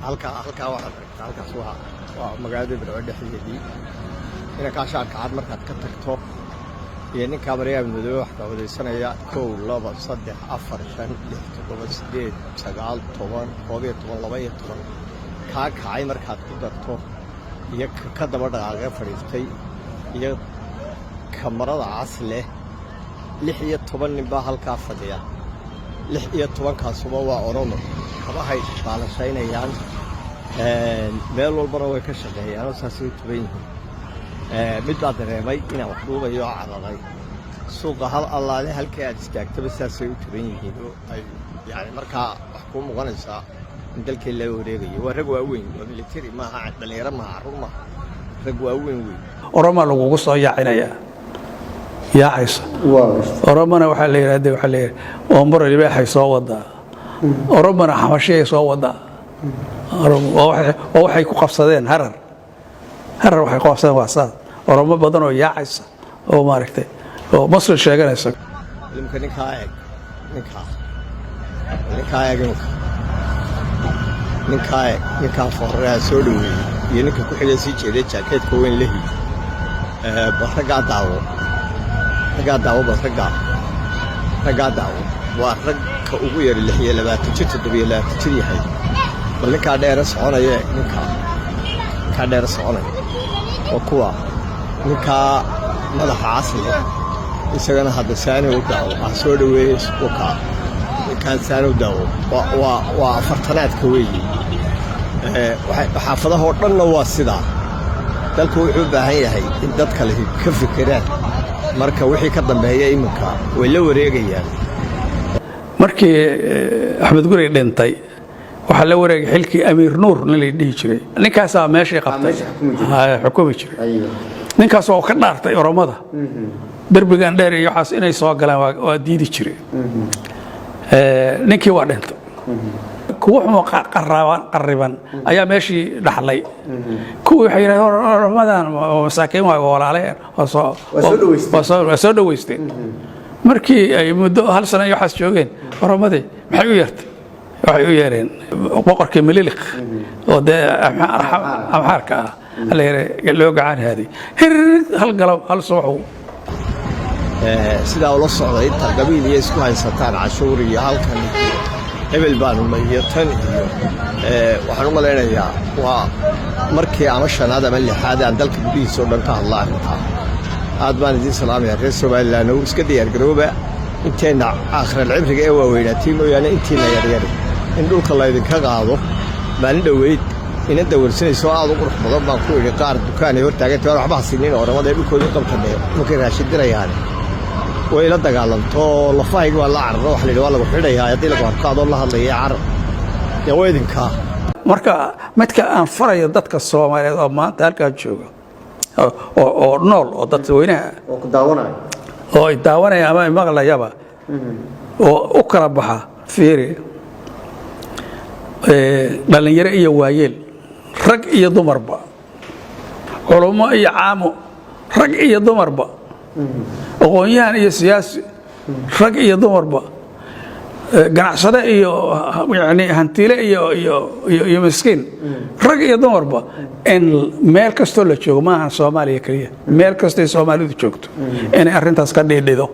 halkaas waa magaalada Berbera dhexdeedii inaa shaarka cad markaad ka tagto iyo ninka Maryam Madow wax ka wadaysanaya 1 2 3 4 5 6 7 8 9 10 ka kacay markaad ku darto iyo ka daba dhaqaaqay fadhiistay iyo kamarada casle 16 nin baa halka fadhiya 16 kaasuba waa Oromo waxay baalashaynayaan meel walbana way ka shaqeeyaan saasay tuban yihiin mid baa dareemay inaan wax duubayo caladay suuqa hal allaale halkii aad istaagtaba saasay u tuban yihiin oo ay yani markaa wax ku muuqanaysaa in dalkii la wareegayo waa rag waaweyn oo military maaha dhalinyaro maaha carruur maaha rag waaweyn Oromo lagu soo yaacinaya yaacaysa Oromona waxaa la yiraahdaa oo mar waliba ay soo wadaa Oromona xamashay soo wadaa waxay ku qabsadeen harar waxay qabsadeen waasaad Oromo badan oo yaacaysa oo maaragtay oo mas'uul sheeganaysa ninka forraa soo dhaweeyay iyo ninka ku xigay si jeeday jaakeedka weyn leeyahay baraga daawo waa ragga ugu yar 26 jir yahay bal ninka dheer soconaya ninka dheer soconaya oo kuwa ninka madaxa casle isagana hadda saani u daawo soo dhaweeyay suuqa ninka saani u daawo waa afartanaadka weeyii xaafadaha oo dhanna waa sidaa dalku wuxuu u baahan yahay in dadka la ka fikiraan marka wixii ka dambeeya iminka way la wareegayaan markii Axmed Gurey dhintay waxa la wareegay xilkii Amiir Nuur la dhihi jiray ninkaas meeshii qabtay xukumi jiray ninkaas oo ka dhaartay Oromada darbigan dheer iyo waxaas inay soo galaan waa diidi jiray ninkii waa dhintay kuwa qariban ayaa meeshii dhaxlay kuwa waxay yiraahdeen Oramadan masaakiin waa walaaleen waa soo dhaweysteen markii ay muddo hal sano iyo waxaas joogeen Oramadii maxay u yeertay waxay u yeereen boqorkii Mililik oo amxaarka loo gacan haaday hal galab hal soo sidaa ula socday inta qabiil iyo isku haysataan cashuur iyo halkan hebel baan umayatan iyo waxaan u maleynayaa waa markii ama shanaad ama lixaad aan dalka gudihiisa oo dhan ka hadlaa arrintaa aad baan idin salaamaya reer Soomaaliland oo iska diyaar garooba inteena aakhirul cibriga ee waaweynaatay mooyaane intiina yaryar in dhulka la idinka qaado maalin dhaweyd ina dawarsanayso aad u qurux badan baan ku yiri qaar dukaan ay hortaagay taar waxba hasiinin Oromada dhulkooda qabtay markay raashid dirayaan way la dagaalanto lafayg waa la carro wax la lagu xidhayaa hadii lagu arkaado la hadlayo carro ya weedinka marka midka aan farayo dadka Soomaaliyeed oo maanta halka jooga oo nool oo dadka weynaha oo ku daawanaya oo ay daawanayaan ama maqlayaba oo u kala baxa fiiri dhalinyaro iyo waayeel rag iyo dumarba culummo iyo caamo rag iyo dumarba aqoonyahan iyo siyaasi rag iyo dumarba ganacsade iyo yani hantiile iyo miskiin rag iyo dumarba in meel kasto la joogo maahan Soomaaliya kaliya meel kasto Soomaalidu joogto in arrintaas ka dhidhido